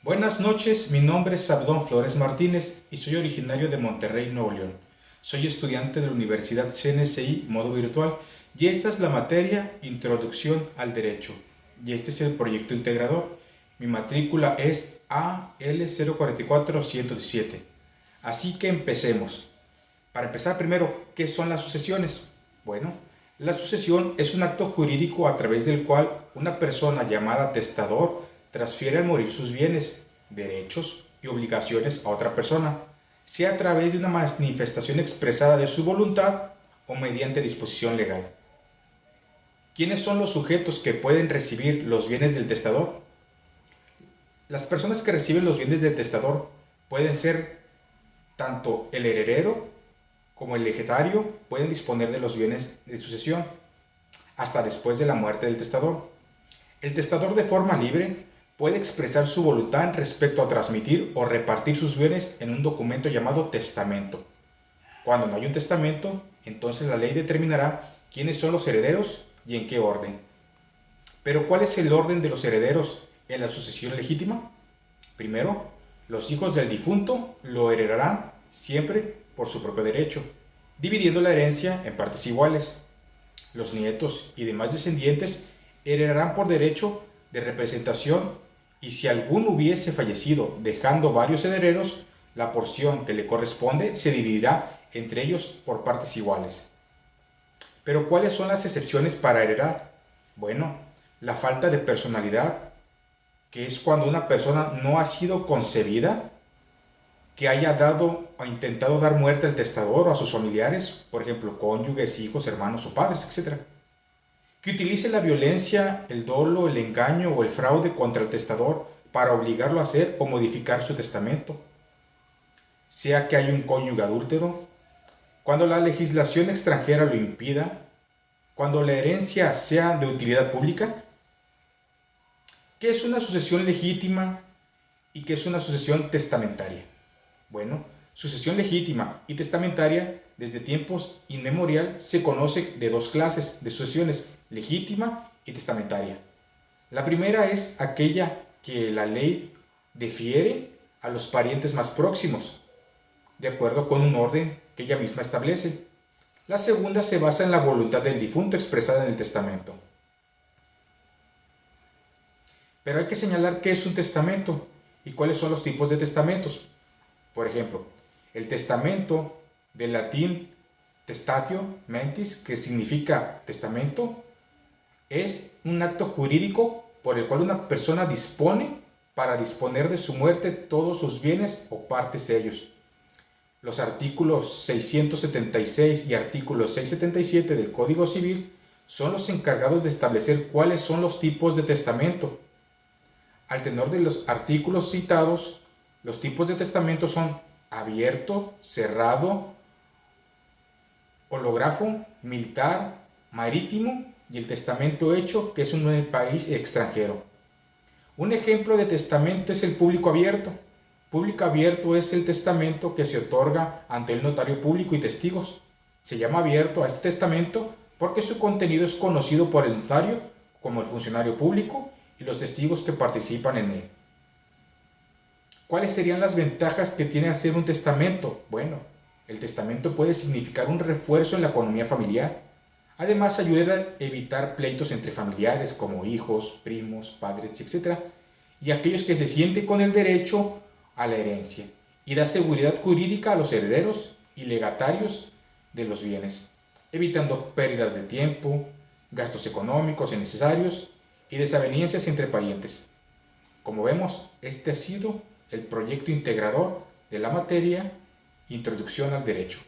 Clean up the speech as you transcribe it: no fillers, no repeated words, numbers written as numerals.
Buenas noches, mi nombre es Abdón Flores Martínez y soy originario de Monterrey, Nuevo León. Soy estudiante de la Universidad CNSI modo virtual y esta es la materia Introducción al Derecho. Y este es el proyecto integrador. Mi matrícula es AL044117. Así que empecemos. Para empezar primero, ¿qué son las sucesiones? Bueno, la sucesión es un acto jurídico a través del cual una persona llamada testador transfiere al morir sus bienes, derechos y obligaciones a otra persona, sea a través de una manifestación expresada de su voluntad o mediante disposición legal. ¿Quiénes son los sujetos que pueden recibir los bienes del testador? Las personas que reciben los bienes del testador pueden ser tanto el heredero como el legatario pueden disponer de los bienes de sucesión hasta después de la muerte del testador. El testador de forma libre puede expresar su voluntad respecto a transmitir o repartir sus bienes en un documento llamado testamento. Cuando no hay un testamento, entonces la ley determinará quiénes son los herederos y en qué orden. Pero ¿cuál es el orden de los herederos en la sucesión legítima? Primero, los hijos del difunto lo heredarán siempre por su propio derecho, dividiendo la herencia en partes iguales. Los nietos y demás descendientes heredarán por derecho de representación y si alguno hubiese fallecido dejando varios herederos, la porción que le corresponde se dividirá entre ellos por partes iguales. Pero ¿cuáles son las excepciones para heredar? Bueno, la falta de personalidad, que es cuando una persona no ha sido concebida, que haya dado o intentado dar muerte al testador o a sus familiares, por ejemplo, cónyuges, hijos, hermanos o padres, etc. Que utilice la violencia, el dolo, el engaño o el fraude contra el testador para obligarlo a hacer o modificar su testamento. Sea que haya un cónyuge adúltero, cuando la legislación extranjera lo impida, cuando la herencia sea de utilidad pública. ¿Qué es una sucesión legítima y qué es una sucesión testamentaria? Bueno, sucesión legítima y testamentaria desde tiempos inmemorial se conoce de dos clases de sucesiones, legítima y testamentaria. La primera es aquella que la ley defiere a los parientes más próximos, de acuerdo con un orden que ella misma establece. La segunda se basa en la voluntad del difunto expresada en el testamento. Pero hay que señalar qué es un testamento y cuáles son los tipos de testamentos. Por ejemplo, el testamento del latín testatio mentis, que significa testamento, es un acto jurídico por el cual una persona dispone para disponer de su muerte todos sus bienes o partes de ellos. Los artículos 676 y artículo 677 del Código Civil son los encargados de establecer cuáles son los tipos de testamento. Al tenor de los artículos citados, los tipos de testamento son abierto, cerrado, hológrafo, militar, marítimo y el testamento hecho, que es en un país extranjero. Un ejemplo de testamento es el público abierto. Público abierto es el testamento que se otorga ante el notario público y testigos. Se llama abierto a este testamento porque su contenido es conocido por el notario como el funcionario público y los testigos que participan en él. ¿Cuáles serían las ventajas que tiene hacer un testamento? Bueno, el testamento puede significar un refuerzo en la economía familiar. Además, ayuda a evitar pleitos entre familiares como hijos, primos, padres, etc. Y aquellos que se sienten con el derecho a la herencia. Y da seguridad jurídica a los herederos y legatarios de los bienes, evitando pérdidas de tiempo, gastos económicos innecesarios y desavenencias entre parientes. Como vemos, este ha sido el proyecto integrador de la materia Introducción al Derecho.